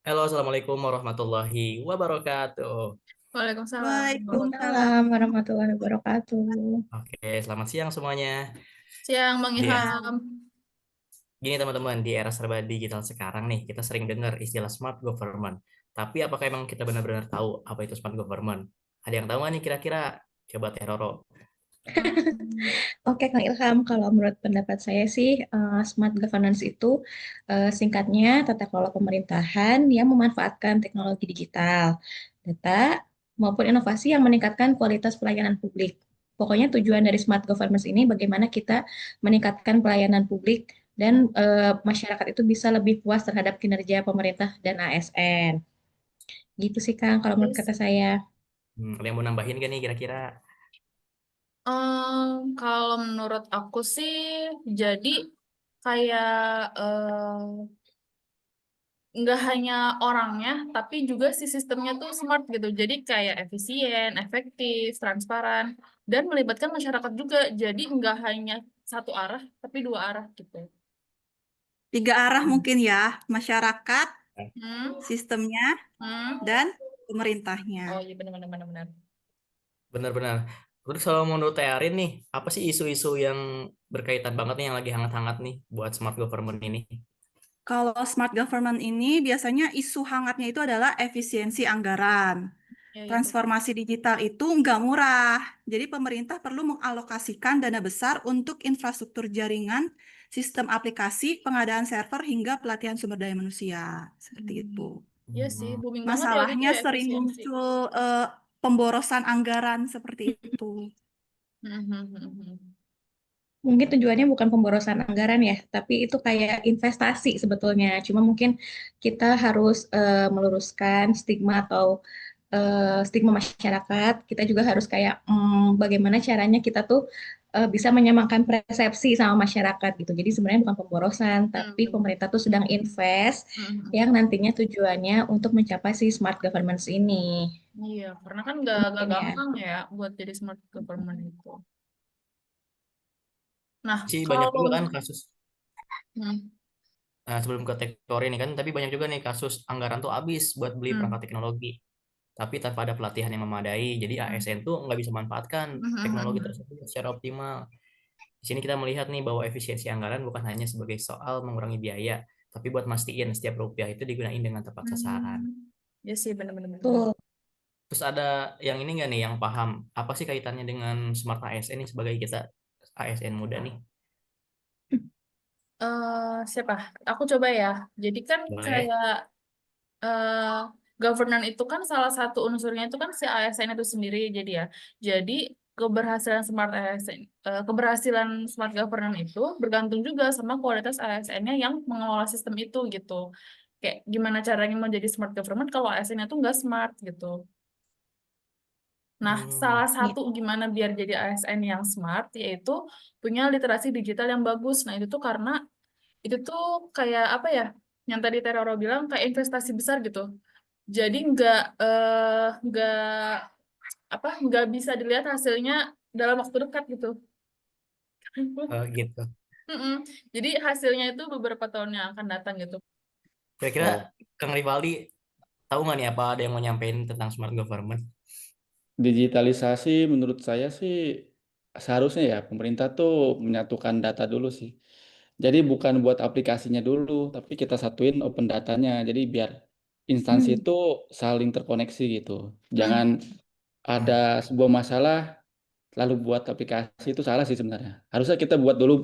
Halo, Assalamualaikum warahmatullahi wabarakatuh. Waalaikumsalam warahmatullahi Waalaikumsalam wabarakatuh. warahmatullahi wabarakatuh. Oke, selamat siang semuanya. Siang, Bang Dia, Ilham. gini teman-teman, di era serba digital sekarang nih, kita sering dengar istilah smart government. Tapi apakah emang kita benar-benar tahu apa itu smart government? Ada yang tahu nggak nih kira-kira? Coba Teroro. Hmm. Oke, Kang Ilham, kalau menurut pendapat saya sih, smart governance itu singkatnya tata kelola pemerintahan yang memanfaatkan teknologi digital, data, maupun inovasi yang meningkatkan kualitas pelayanan publik. Pokoknya tujuan dari smart governance ini bagaimana kita meningkatkan pelayanan publik dan masyarakat itu bisa lebih puas terhadap kinerja pemerintah dan ASN. Gitu sih, Kang, kalau menurut Yes. kata saya. Ada yang mau nambahin gak nih kira-kira? Kalau menurut aku sih, jadi kayak nggak hanya orangnya, tapi juga si sistemnya tuh smart gitu. Jadi kayak efisien, efektif, transparan, dan melibatkan masyarakat juga. Jadi nggak hanya satu arah, tapi dua arah gitu. Tiga arah mungkin ya, masyarakat, Hmm, sistemnya, hmm. dan pemerintahnya. Oh iya benar-benar benar-benar. Benar-benar. Terus kalau menurut Tearin nih, apa sih isu-isu yang berkaitan banget nih yang lagi hangat-hangat nih buat smart government ini? Kalau smart government ini biasanya isu hangatnya itu adalah efisiensi anggaran. Ya ya betul. Transformasi digital itu nggak murah, jadi pemerintah perlu mengalokasikan dana besar untuk infrastruktur jaringan, sistem aplikasi, pengadaan server, hingga pelatihan sumber daya manusia. Seperti Hmm. itu. Iya sih, Hmm. booming banget ya gitu Masalahnya ya sering efisiensi. muncul pemborosan anggaran seperti itu. Hmm, hmm, hmm, hmm. Mungkin tujuannya bukan pemborosan anggaran ya, tapi itu kayak investasi sebetulnya. Cuma mungkin kita harus meluruskan stigma atau stigma masyarakat. Kita juga harus kayak bagaimana caranya kita tuh bisa menyamakan persepsi sama masyarakat gitu. Jadi sebenarnya bukan pemborosan, Hmm, tapi bener. pemerintah tuh sedang invest Hmm, hmm, yang hmm. nantinya tujuannya untuk mencapai si smart governance ini. Iya, karena kan Itu nggak mungkin ya. gampang ya buat jadi smart government itu. Nah, Sih banyak kalau juga kan kasus. hmm, Nah, sebelum ke tektor ini kan, tapi banyak juga nih kasus anggaran tuh habis buat beli perangkat hmm, teknologi. Tapi tanpa ada pelatihan yang memadai, jadi hmm, ASN tuh nggak bisa manfaatkan hmm, hmm, teknologi hmm, tersebut secara optimal. Di sini kita melihat nih bahwa efisiensi anggaran bukan hanya sebagai soal mengurangi biaya, tapi buat mastiin setiap rupiah itu digunain dengan tepat sasaran. hmm. Ya sih, benar-benar benar. Betul. Terus ada yang ini nggak nih yang paham apa sih kaitannya dengan smart ASN ini sebagai kita ASN muda nih? Siapa? Aku coba ya. Jadi kan Boleh. kayak eh governance itu kan salah satu unsurnya itu kan si ASN itu sendiri jadi ya. Jadi keberhasilan smart ASN, keberhasilan smart governance itu bergantung juga sama kualitas ASN-nya yang mengelola sistem itu gitu. Kayak gimana caranya mau jadi smart government kalau ASN-nya tuh nggak smart gitu. Nah, Hmm. salah Ya. satu gimana biar jadi ASN yang smart yaitu punya literasi digital yang bagus. Nah, itu tuh karena itu tuh kayak apa ya? Yang tadi Teroro bilang kayak investasi besar gitu. Jadi nggak nggak bisa dilihat hasilnya dalam waktu dekat gitu. Gitu. Mm-mm. Jadi hasilnya itu beberapa tahun yang akan datang gitu. Kira-kira Kang Rivaldi tahu nggak nih apa ada yang mau nyampein tentang smart government? Digitalisasi menurut saya sih seharusnya ya pemerintah tuh menyatukan data dulu sih. Jadi bukan buat aplikasinya dulu, tapi kita satuin open datanya. Jadi biar instansi Hmm. itu saling terkoneksi gitu. Jangan Hmm. ada sebuah masalah lalu buat aplikasi itu salah sih sebenarnya. Harusnya kita buat dulu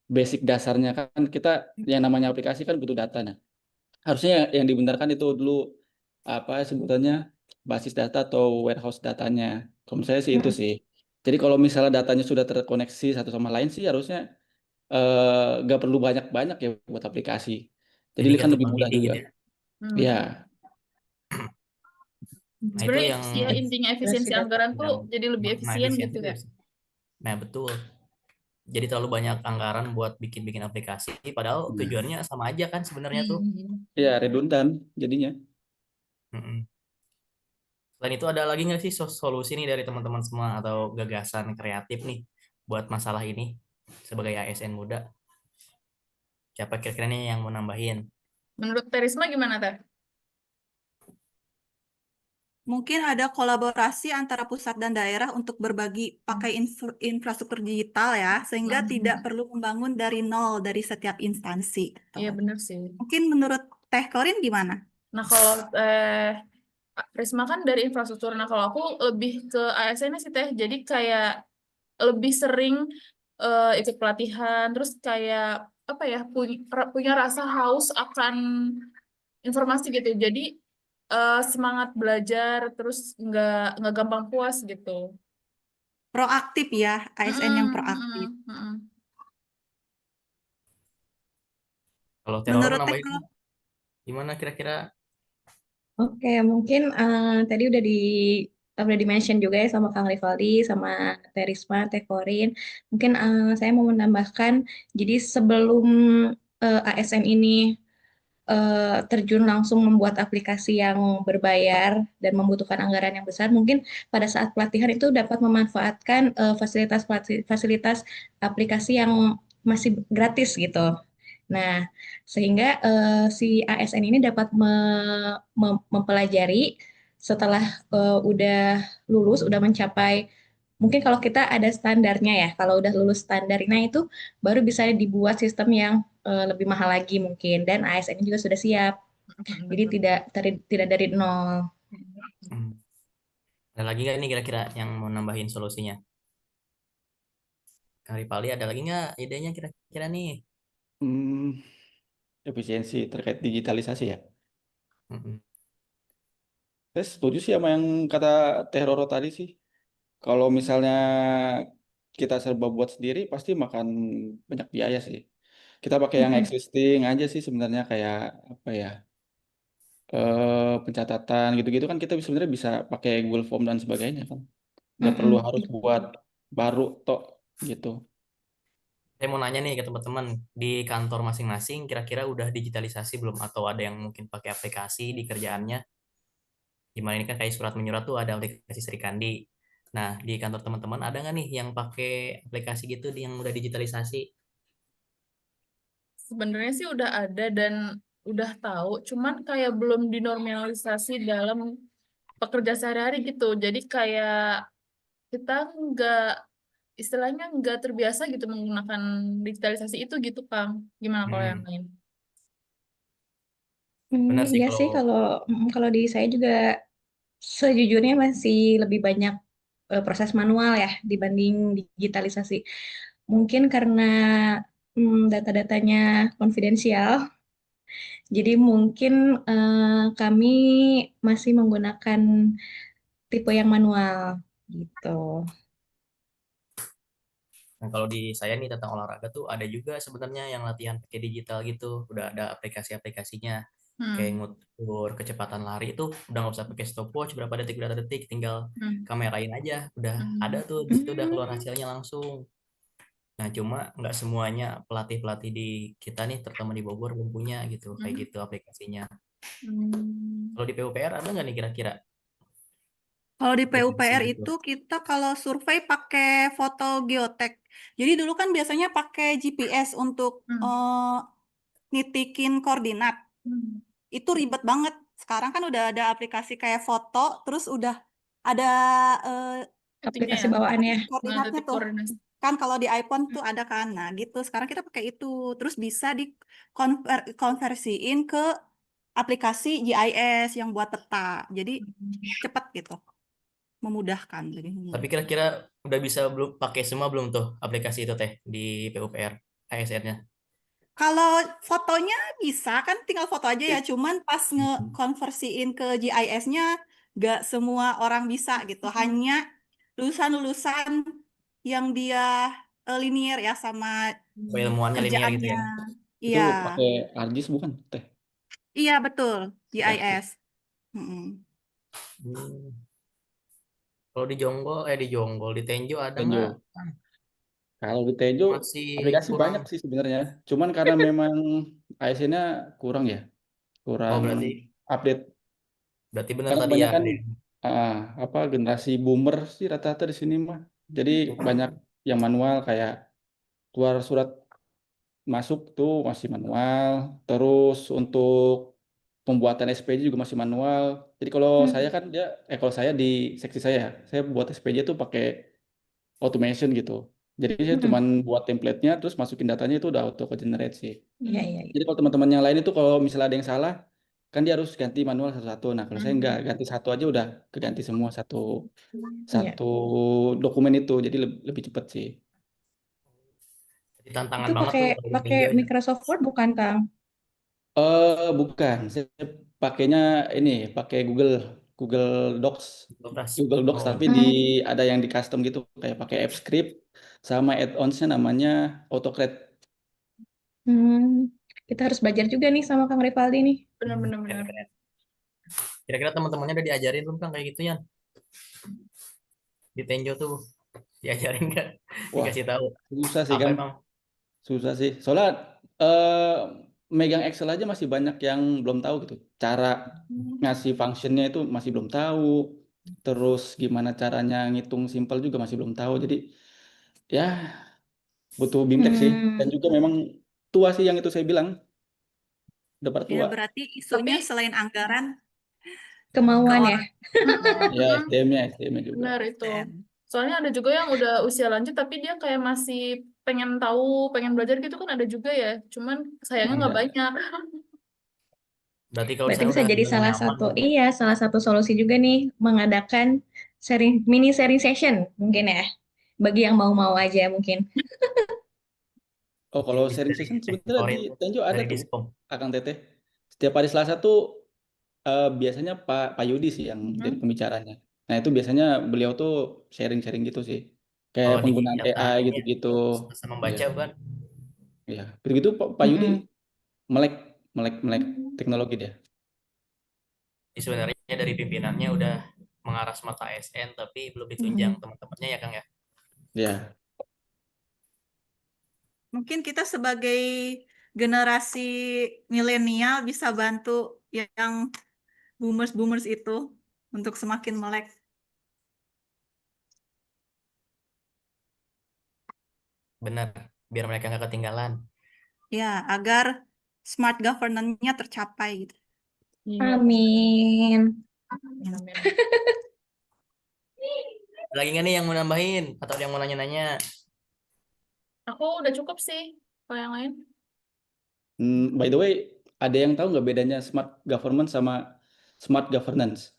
basic dasarnya kan kita yang namanya aplikasi kan butuh data. Nah, harusnya yang dibenarkan itu dulu apa sebutannya basis data atau warehouse datanya. Kalau menurut saya sih itu Hmm. sih. Jadi kalau misalnya datanya sudah terkoneksi satu sama lain sih harusnya nggak perlu banyak-banyak ya buat aplikasi. Jadi Jadi kan nggak lebih tumpang mudah tindih juga. gitu ya. Ya, Hmm. Nah itu Sebenarnya yang ya intinya Versi efisiensi data. anggaran tuh yang jadi lebih makna efisien efisiensi gitu itu ya. ya. Nah betul. Jadi terlalu banyak anggaran buat bikin-bikin aplikasi, padahal nah, tujuannya sama aja kan sebenarnya tuh. Hmm. ya redundan jadinya. Mm-mm. Selain itu ada lagi nggak sih solusi nih dari teman-teman semua atau gagasan kreatif nih buat masalah ini sebagai ASN muda? Siapa kira-kira nih yang mau nambahin? Menurut Terisma gimana Teh? Mungkin ada kolaborasi antara pusat dan daerah untuk berbagi pakai infrastruktur digital ya, sehingga tidak perlu membangun dari nol dari setiap instansi. Iya bener sih. Mungkin menurut Teh Korin gimana? Nah kalau Risma kan dari infrastruktur. Nah kalau aku lebih ke ASN sih Teh. Jadi kayak lebih sering ikut pelatihan. Terus kayak apa ya punya rasa haus akan informasi gitu. Jadi semangat belajar terus nggak gampang puas gitu. Proaktif ya, ASN yang proaktif. Kalau Teroro Menurut Teh nambahin gimana kira-kira? Oke, mungkin tadi udah di-mention juga ya sama Kang Rivaldi, sama Teh Risma, Teh Korin. Mungkin saya mau menambahkan, jadi sebelum ASN ini terjun langsung membuat aplikasi yang berbayar dan membutuhkan anggaran yang besar, mungkin pada saat pelatihan itu dapat memanfaatkan fasilitas aplikasi yang masih gratis gitu. Nah, sehingga si ASN ini dapat mempelajari setelah udah lulus, udah mencapai, mungkin kalau kita ada standarnya ya, kalau udah lulus standarnya itu baru bisa dibuat sistem yang lebih mahal lagi mungkin, dan ASN juga sudah siap. Jadi tidak dari nol. Ada lagi nggak nih kira-kira yang mau nambahin solusinya? Kang Ripaldi ada lagi nggak idenya kira-kira nih? Hmm, efisiensi terkait digitalisasi ya. Mm-mm. Saya setuju sih sama yang kata Teh Roro tadi sih. Kalau misalnya kita serba buat sendiri, pasti makan banyak biaya sih. Kita pakai yang existing aja sih sebenarnya, kayak apa ya, pencatatan gitu-gitu kan kita sebenarnya bisa pakai Google Form dan sebagainya kan. Nggak perlu harus buat baru tok gitu. Saya mau nanya nih ke teman-teman, di kantor masing-masing kira-kira udah digitalisasi belum? Atau ada yang mungkin pakai aplikasi di kerjaannya? Gimana ini kan kayak surat menyurat tuh ada aplikasi Sri Kandi. Nah, di kantor teman-teman ada nggak nih yang pakai aplikasi gitu yang udah digitalisasi? Sebenarnya sih udah ada dan udah tahu, cuman kayak belum dinormalisasi dalam pekerja sehari-hari gitu. Jadi kayak kita nggak istilahnya nggak terbiasa gitu menggunakan digitalisasi itu gitu, Kang. Gimana kalau yang Hmm, lain? benar sih Iya kalau sih, kalau di saya juga sejujurnya masih lebih banyak proses manual ya dibanding digitalisasi. Mungkin karena data-datanya konfidensial, jadi mungkin kami masih menggunakan tipe yang manual gitu. Nah, kalau di saya nih tentang olahraga tuh ada juga sebenarnya yang latihan pakai digital gitu. Udah ada aplikasi-aplikasinya. Kayak Hmm. ngukur kecepatan lari itu udah nggak usah pakai stopwatch berapa detik, tinggal Hmm. kamerain aja. Udah ada tuh di situ udah keluar hasilnya langsung. Nah, cuma nggak semuanya pelatih-pelatih di kita nih, terutama di Bogor belum punya gitu, kayak gitu aplikasinya. Hmm. Kalau di PUPR ada nggak nih kira-kira Kalau di aplikasi PUPR gitu? itu kita kalau survei pakai foto geotek. Jadi dulu kan biasanya pakai GPS untuk Hmm. nitikin koordinat. Hmm. Itu ribet banget. Sekarang kan udah ada aplikasi kayak foto, terus udah ada eh, Itunya Aplikasi ya, bawaannya. titik koordinatnya titik tuh. koordinasi. Kan kalau di iPhone tuh ada kan. Nah gitu. Sekarang kita pakai itu. Terus bisa dikonversiin ke aplikasi GIS yang buat peta. Jadi cepat gitu. Memudahkan. Jadi Tapi memudahkan. kira-kira udah bisa belum pakai semua belum tuh aplikasi itu teh di PUPR ASN-nya? Kalau fotonya bisa kan tinggal foto aja ya, cuman pas ngekonversiin ke GIS-nya gak semua orang bisa gitu. Hanya lulusan-lulusan yang dia linear ya sama Oh, ilmuannya linear gitu kerjaannya. ya? Itu Iya, pakai ArcGIS bukan, Teh? iya betul, Oke. GIS. Mm-mm. Hmm. Kalau di Jonggol, di Tenjo ada nggak? Tenjo. Kalau di Tejo Masih aplikasi kurang. banyak sih sebenarnya. Cuman karena memang ASN-nya kurang ya, Oh, kurang berarti update. berarti benar Karena tadi ya kebanyakan ada yang ah, apa generasi boomer sih rata-rata di sini mah. Jadi banyak yang manual kayak keluar surat masuk tuh masih manual. Terus untuk pembuatan SPJ juga masih manual. Jadi kalau saya Hmm. kan kalau saya di seksi saya buat SPJ tuh pakai automation gitu. Jadi saya Mm-mm. cuman buat template-nya terus masukin datanya itu udah auto generate sih. Iya, iya, iya. Jadi kalau teman-teman yang lain itu kalau misalnya ada yang salah kan dia harus ganti manual satu-satu. Nah, kalau saya nggak ganti satu aja udah keganti semua satu Iya. satu dokumen itu. Jadi lebih cepat sih. Jadi tantangan Itu banget pakai tuh kalau di pakai Tinjo ya. Microsoft Word bukan, Kang? Bukan, saya pakainya ini pakai Google Docs. Kulkas. Google Docs Oh, tapi Hmm. ada yang di custom gitu kayak pakai AppScript sama add-onsnya namanya AutoCAD. Hmm. Kita harus belajar juga nih sama Kang Rivaldi nih. Benar-benar benar. keren-keren. Kira-kira teman-temannya udah diajarin belum Kang kayak gitu ya? Di Tenjo tuh diajarin nggak? Wah, Dikasih tahu susah sih apa kan. emang? Susah sih. Soalnya megang Excel aja masih banyak yang belum tahu gitu. Cara ngasih functionnya itu masih belum tahu. Terus gimana caranya ngitung simple juga masih belum tahu. Jadi ya butuh bimtek sih. Dan Hmm. juga memang tua sih yang itu saya bilang. Udah pada Ya, tua. berarti isunya Tapi selain anggaran ke Kemauan ya. orang Ya mm-mm, SDM-nya juga. benar itu. STM. Soalnya ada juga yang udah usia lanjut tapi dia kayak masih pengen tahu, pengen belajar gitu kan ada juga ya. Cuman sayangnya nggak Ya. banyak. Berarti kalau di Berarti sana bisa udah jadi zona salah nyaman satu, dong. iya, salah satu solusi juga nih mengadakan mini sharing session mungkin ya. Bagi yang mau-mau aja mungkin. Oh, kalau sharing session sebenarnya di Ditorin Tenjo ada dari tuh, Diskom. Akang Teteh. Setiap hari Selasa tuh biasanya Pak Yudi sih yang jadi Hmm. pembicaranya. Nah, itu biasanya beliau tuh sharing-sharing gitu sih. Kayak Oh, di penggunaan data AI ini ya. gitu-gitu. Selasa Iya, membaca bukan? iya. Begitu Pak Yudi Mm-mm. melek melek teknologi dia. Jadi sebenarnya dari pimpinannya udah mengarah smart ASN tapi belum ditunjang Mm-mm. teman-temannya ya Kang ya. Ya, Mungkin kita sebagai generasi milenial bisa bantu yang boomers-boomers itu untuk semakin melek. Benar, biar mereka nggak ketinggalan. Ya, agar smart governance-nya tercapai gitu. Iya. Amin. Amin. Lagi nggak nih yang mau nambahin atau yang mau nanya-nanya? Aku udah cukup sih. Kalau yang lain? By the way, ada yang tahu nggak bedanya smart government sama smart governance?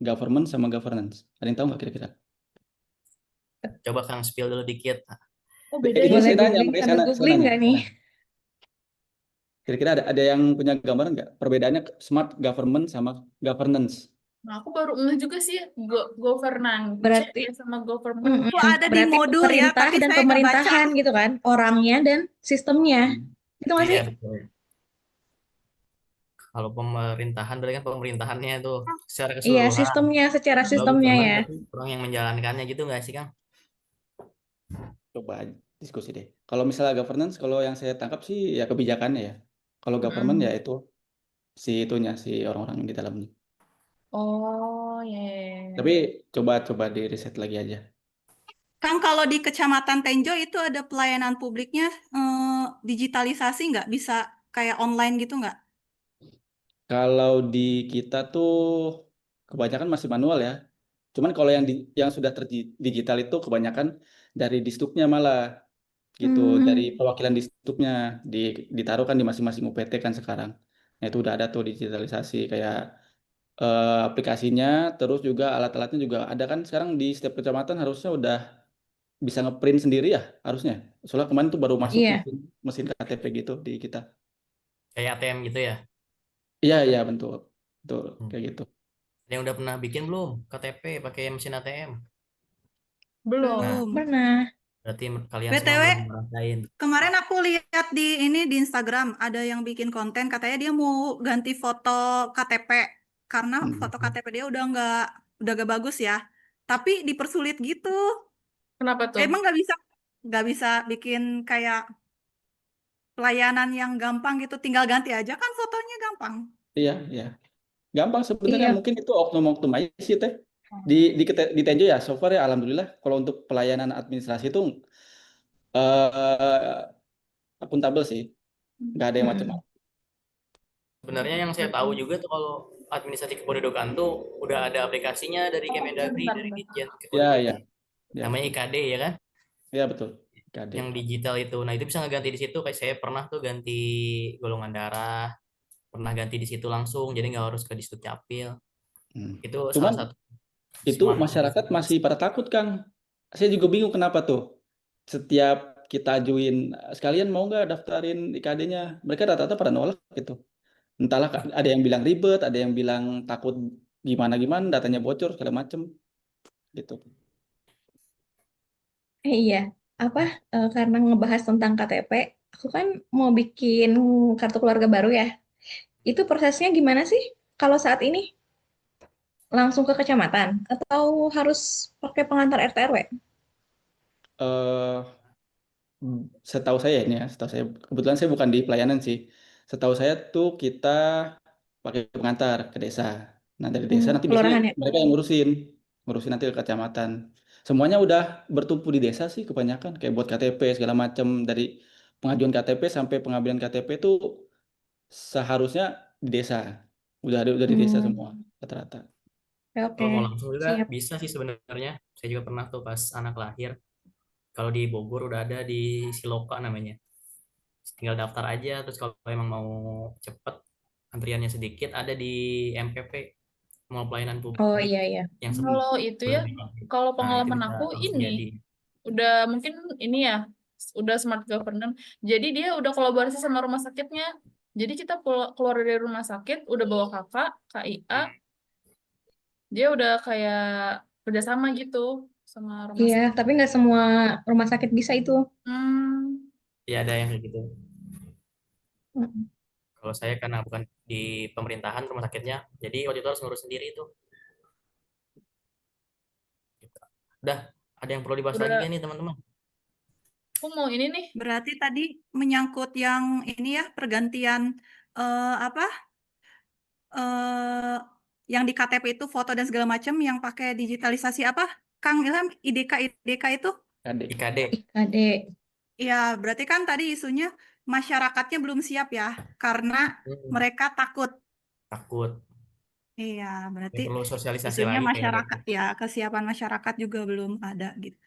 Government sama governance. Ada yang tahu nggak kira-kira? Coba Kang spill dulu dikit. Oh beda Itu ya. Boleh saya nanya, googling makanya sambil saya googling nanya, nggak saya nih? nanya. Kira-kira ada yang punya gambaran nggak perbedaannya smart government sama governance? Nah, aku baru ngeh juga sih governance Berarti, sama government. mm-mm. Itu ada di Berarti modul ya, pemerintah tapi dan saya nggak baca. pemerintahan gitu kan, orangnya dan sistemnya. Hmm. Itu nggak Iya sih? betul. Kalau pemerintahan berarti kan pemerintahannya itu secara Iya, keseluruhan. sistemnya, secara Kalau sistemnya government ya. berarti orang yang menjalankannya gitu nggak sih Kang? Coba diskusi deh. Kalau misalnya governance, kalau yang saya tangkap sih ya kebijakannya ya. Kalau government ya Mm-mm. itu si itunya si orang-orang yang di dalamnya. Oh ya. Tapi coba di riset lagi aja. Kang, kalau di Kecamatan Tenjo itu ada pelayanan publiknya digitalisasi nggak? Bisa kayak online gitu nggak? Kalau di kita tuh kebanyakan masih manual ya. Cuman kalau yang sudah terdigital itu kebanyakan dari distuknya malah gitu, dari Hmm, perwakilan distuknya ditaruh kan di masing-masing UPT kan sekarang. Nah, itu udah ada tuh digitalisasi kayak aplikasinya, terus juga alat-alatnya juga ada kan sekarang di setiap kecamatan harusnya udah bisa ngeprint sendiri ya harusnya. Soalnya kemarin tuh baru masuk iya. mesin mesin KTP gitu di kita. Kayak ATM gitu ya. Iya iya betul betul Hmm. kayak gitu. Ada yang udah pernah bikin belum KTP pakai mesin ATM? Nah, Belum. Belum. Mana? berarti kalian semua BTW, belum ngerasain. kemarin aku lihat di Instagram ada yang bikin konten katanya dia mau ganti foto KTP karena foto Hmm. KTP dia udah gak bagus ya. Tapi dipersulit gitu. Kenapa tuh? Emang nggak bisa bikin kayak pelayanan yang gampang gitu. Tinggal ganti aja kan fotonya gampang. Iya iya. Gampang sebenarnya Iya. mungkin itu oknum-oknum aja sih teh. Di Tenjo ya so far ya alhamdulillah kalau untuk pelayanan administrasi itu eh akuntabel sih. Nggak ada yang Mm-mm. macam-macam. Sebenarnya yang saya tahu juga tuh kalau administrasi kependudukan tuh udah ada aplikasinya dari Kemendagri, dari Ditjen Ya, Kependudukan. ya, Namanya IKD ya kan? ya betul. KD. Yang digital itu. Nah, itu bisa ngeganti di situ. Kayak saya pernah tuh ganti golongan darah, pernah ganti di situ langsung, jadi nggak harus ke Disduk Capil. Itu salah Cuman satu itu smart masyarakat masih pada takut, Kang. Saya juga bingung kenapa tuh. Setiap kita ajuin, sekalian mau nggak daftarin IKD-nya? Mereka rata-rata pada nolak gitu. Entahlah, ada yang bilang ribet, ada yang bilang takut gimana-gimana, datanya bocor, segala macem. Gitu. Iya, apa karena ngebahas tentang KTP, aku kan mau bikin kartu keluarga baru ya. Itu prosesnya gimana sih? Kalau saat ini langsung ke kecamatan atau harus pakai pengantar RT RW? Eh, Setahu saya ini ya, setahu saya kebetulan saya bukan di pelayanan sih. Setahu saya tuh kita pakai pengantar ke desa. Nah, dari desa nanti biasanya Kelurahan ya? mereka yang ngurusin nanti ke kecamatan. Semuanya udah bertumpu di desa sih kebanyakan, kayak buat KTP segala macam, dari pengajuan KTP sampai pengambilan KTP tuh seharusnya di desa. Udah di desa semua Hmm, rata-rata. oke, kalau oke. mau langsung juga Siap. bisa sih sebenarnya. Saya juga pernah tuh pas anak lahir. Kalau di Bogor udah ada di Siloka namanya. Tinggal daftar aja. Terus kalau emang mau cepet, antriannya sedikit, ada di MPP, Mall Pelayanan Oh Publik iya, iya. yang Kalau itu ya, sebelum di- kalau Nah, itu pengalaman bisa aku langsung ini jadi. udah mungkin ini ya, udah smart governance. Jadi dia udah kolaborasi sama rumah sakitnya. Jadi kita keluar dari rumah sakit, udah bawa kakak, KIA, dia udah kayak kerjasama gitu sama rumah Iya, sakit. tapi nggak semua rumah sakit bisa itu. Hmm, Ya ada yang kayak gitu. Mm. Kalau saya karena bukan di pemerintahan rumah sakitnya, jadi waktu itu harus ngurus sendiri itu. Udah, ada yang perlu dibahas lagi udah, kan nih teman-teman? aku mau ini nih. Berarti tadi menyangkut yang ini ya, pergantian apa? eh yang di KTP itu foto dan segala macam yang pakai digitalisasi apa? Kang Ilham, IDK itu? KD. IKD. IKD. Ya, berarti kan tadi isunya masyarakatnya belum siap ya, karena mereka takut. Takut. Iya, Ya, berarti perlu sosialisasi isunya lagi kayaknya berarti. masyarakat ya, kesiapan masyarakat juga belum ada gitu.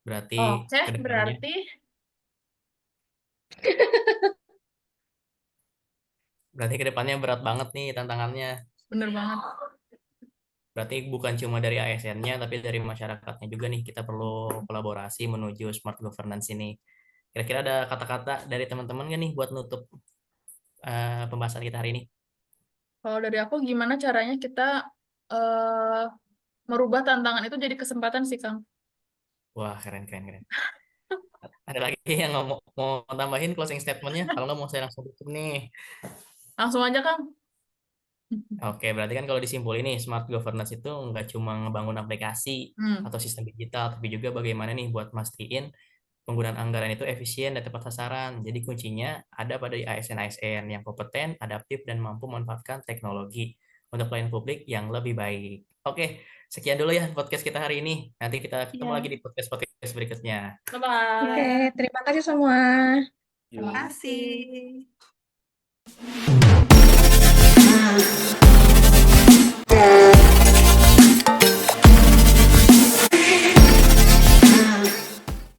Berarti Oke, kedepannya, berarti berarti kedepannya berat banget nih tantangannya. bener banget. Berarti bukan cuma dari ASN-nya, tapi dari masyarakatnya juga nih. Kita perlu kolaborasi menuju smart governance ini. Kira-kira ada kata-kata dari teman-teman nggak nih buat nutup pembahasan kita hari ini? Kalau dari aku, gimana caranya kita eh merubah tantangan itu jadi kesempatan sih, Kang? Wah, keren, keren, keren. Ada lagi yang mau tambahin closing statement-nya? Kalau nggak mau saya langsung tutup nih. Langsung aja, Kang. Oke, berarti kan kalau disimpulin nih, smart governance itu nggak cuma ngebangun aplikasi Hmm, atau sistem digital, tapi juga bagaimana nih buat mastiin penggunaan anggaran itu efisien dan tepat sasaran. Jadi kuncinya ada pada ASN-ASN yang kompeten, adaptif, dan mampu memanfaatkan teknologi untuk pelayanan publik yang lebih baik. Oke, sekian dulu ya podcast kita hari ini. Nanti kita ketemu iya. lagi di podcast-podcast berikutnya. Oke, Bye-bye. terima kasih semua. Terima Yuk. kasih.